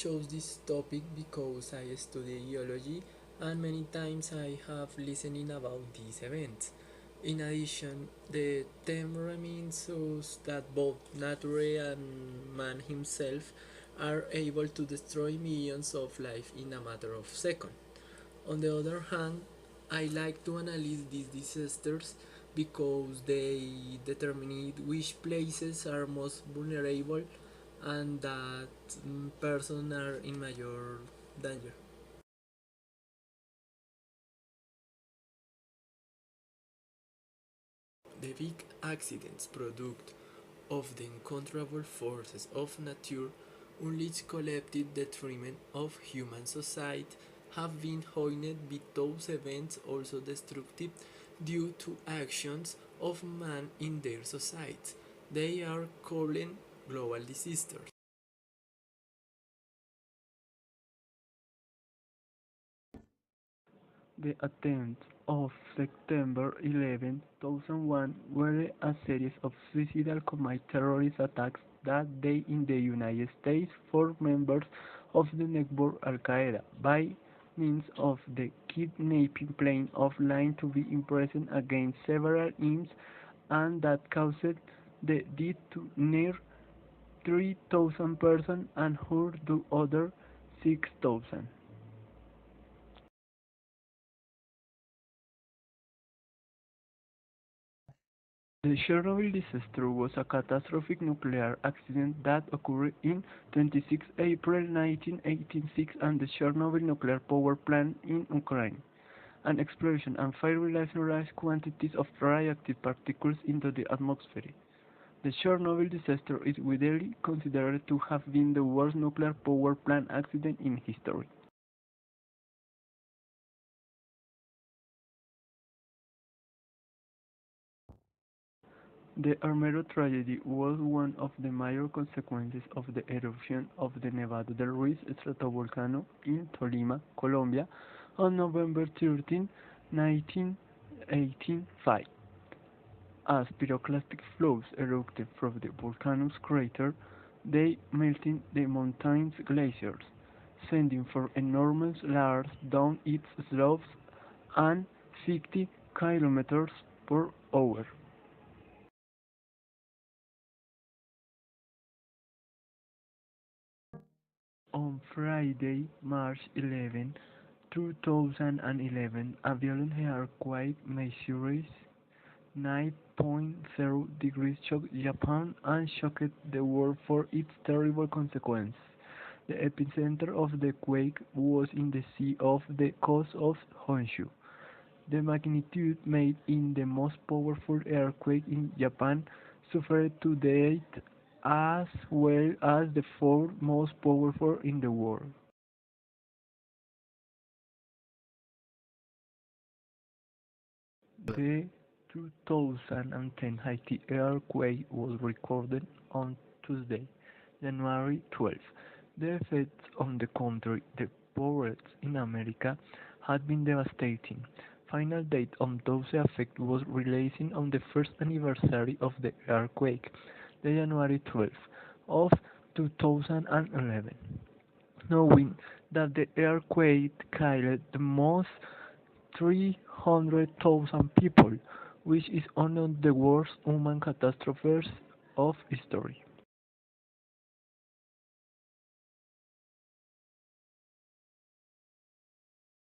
chose this topic because I study geology and many times I have listening about these events. In addition, the theme reminds us that both nature and man himself are able to destroy millions of life in a matter of seconds. On the other hand, I like to analyze these disasters because they determine which places are most vulnerable and that persons are in major danger. The big accidents product of the uncontrollable forces of nature unleash collective detriment of human society have been pointed by those events also destructive due to actions of man in their society. They are called global disasters. The attempts of September 11, 2001 were a series of suicidal combined terrorist attacks that day in the United States for members of the network Al-Qaeda by means of the kidnapping plane offline to be imprisoned against several imams and that caused the death to near 3,000 persons and hurt to other 6,000. The Chernobyl disaster was a catastrophic nuclear accident that occurred on 26 April 1986 at the Chernobyl nuclear power plant in Ukraine. An explosion and fire released large quantities of radioactive particles into the atmosphere. The Chernobyl disaster is widely considered to have been the worst nuclear power plant accident in history. The Armero tragedy was one of the major consequences of the eruption of the Nevado del Ruiz stratovolcano in Tolima, Colombia, on November 13, 1985. As pyroclastic flows erupted from the volcano's crater, they melted the mountain's glaciers, sending for enormous layers down its slopes and 50 kilometers per hour. On Friday, March 11, 2011, a violent earthquake measured 9.0 degrees shook Japan and shocked the world for its terrible consequences. The epicenter of the quake was in the sea off the coast of Honshu. The magnitude made it the most powerful earthquake in Japan suffered to date as well as the fourth most powerful in the world. The 2010 Haiti earthquake was recorded on Tuesday, January 12th. The effects on the country, the poorest in America, had been devastating. Final date on those affected was released on the first anniversary of the earthquake, the January 12th of 2011. Knowing that the earthquake killed the most 300,000 people, which is one of the worst human catastrophes of history.